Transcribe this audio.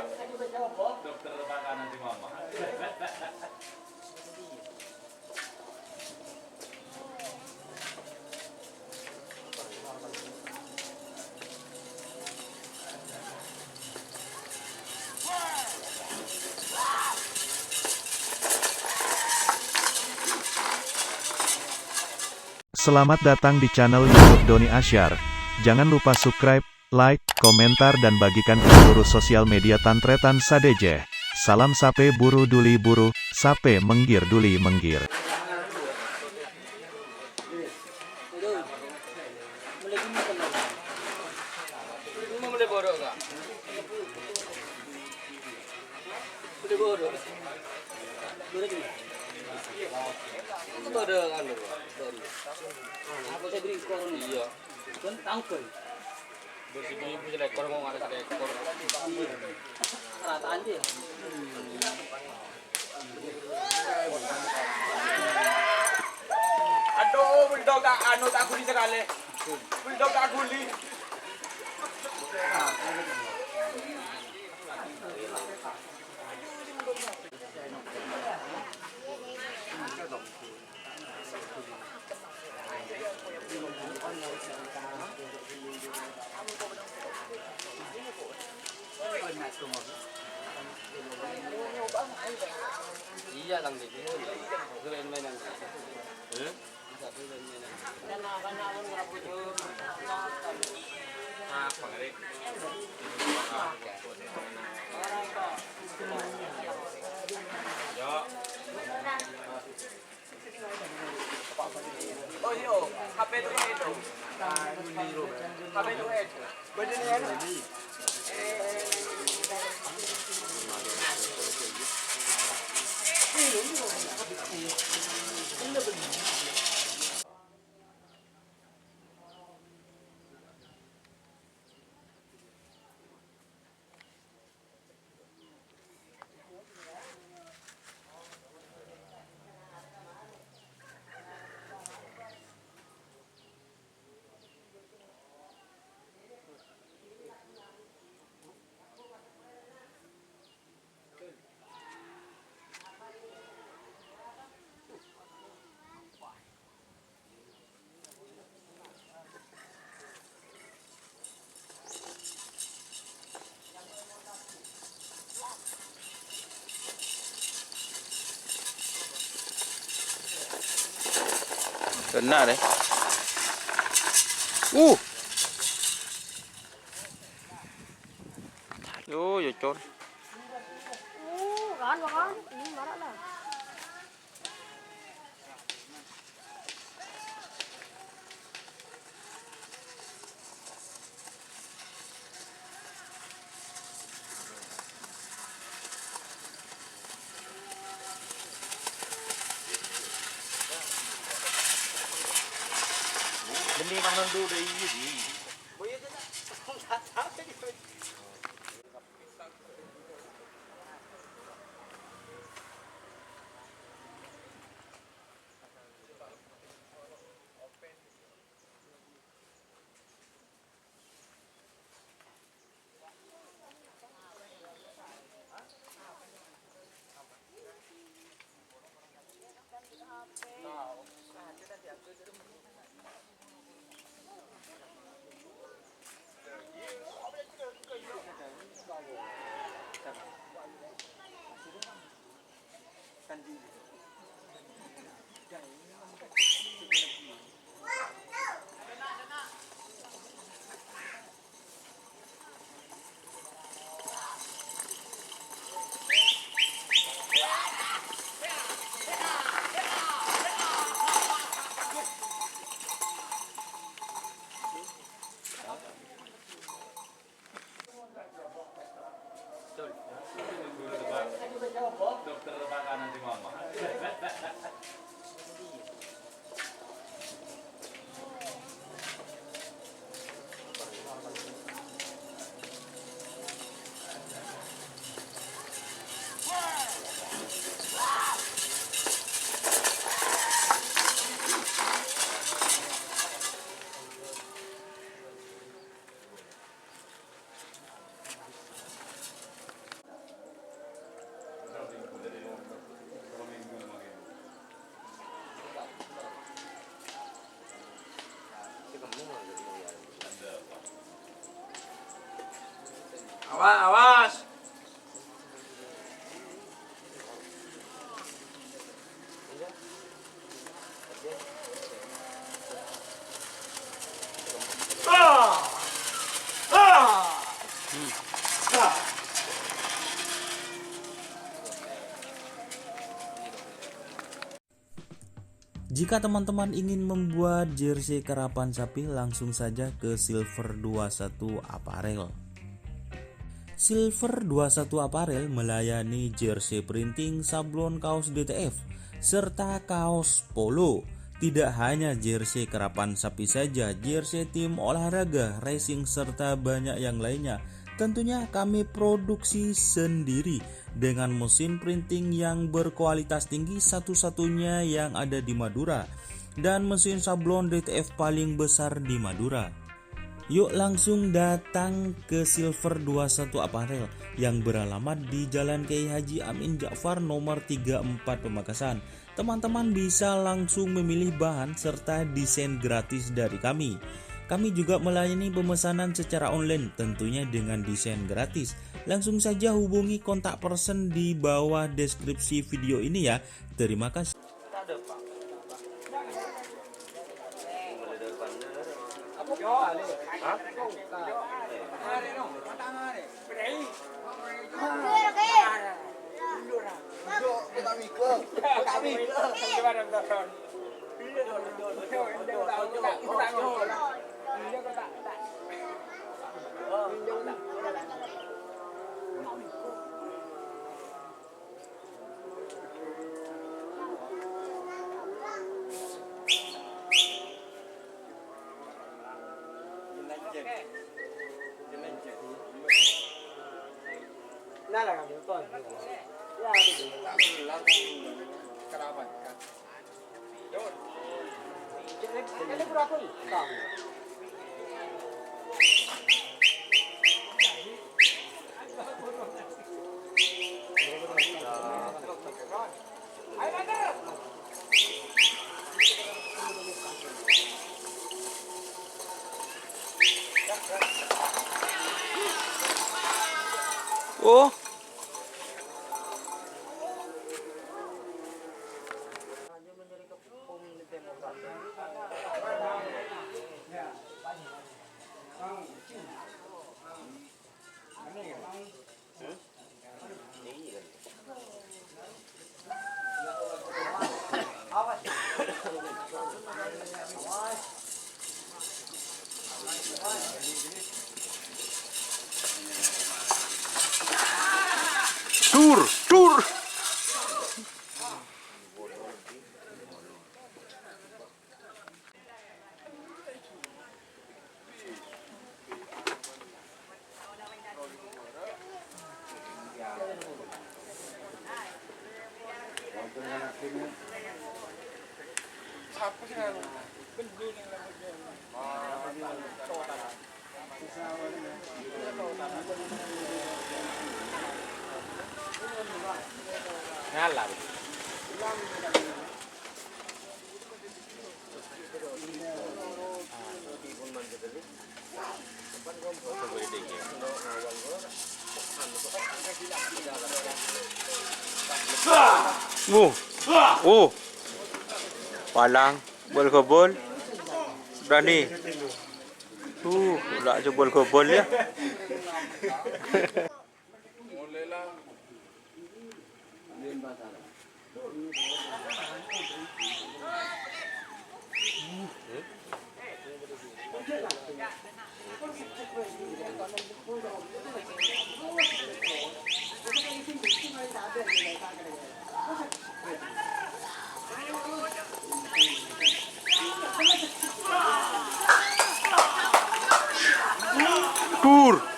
Dokter makanan si mama. Selamat datang di channel YouTube Doni Asyar. Jangan lupa subscribe, like, komentar dan bagikan ke seluruh sosial media Tantretan Sadejeh. Salam sape buru duli buru, sape menggir duli menggir. Boleh borok kak? Boleh borok? Boleh gini? Itu ada anu aku saya beri skor iya kan tangkel bersih punya lekor mau ada lekor rata aja Aduh, bulldog tak anu tak guli sekali. Bulldog tak guli. iya lang dito keren mainan keren mainan Apa ngeri? Yo. Oh yo, HP tu itu. HP tu itu. Benda ni ada. kena deh yo con Kan, ini marah lah. Beli makanan dulu dari ini. Dokter makanan si mama. Awas. Jika teman-teman ingin membuat jersey karapan sapi, langsung saja ke Silver 21 Apparel. Silver 21 Apparel melayani jersey printing, sablon kaos DTF, serta kaos polo. Tidak hanya jersey karapan sapi saja, jersey tim olahraga, racing, serta banyak yang lainnya. Tentunya kami produksi sendiri dengan mesin printing yang berkualitas tinggi, satu-satunya yang ada di Madura, dan mesin sablon DTF paling besar di Madura. Yuk langsung datang ke Silver 21 Apparel yang beralamat di Jalan Kiai Haji Amin Ja'far nomor 34 Pamekasan. Teman-teman bisa langsung memilih bahan serta desain gratis dari kami. Kami juga melayani pemesanan secara online, tentunya dengan desain gratis. Langsung saja hubungi kontak person di bawah deskripsi video ini ya. Terima kasih. Oh. Tur. Ngalah. Walang bol-kobol. Berani. Udah aja bol-kobol ya. Tur.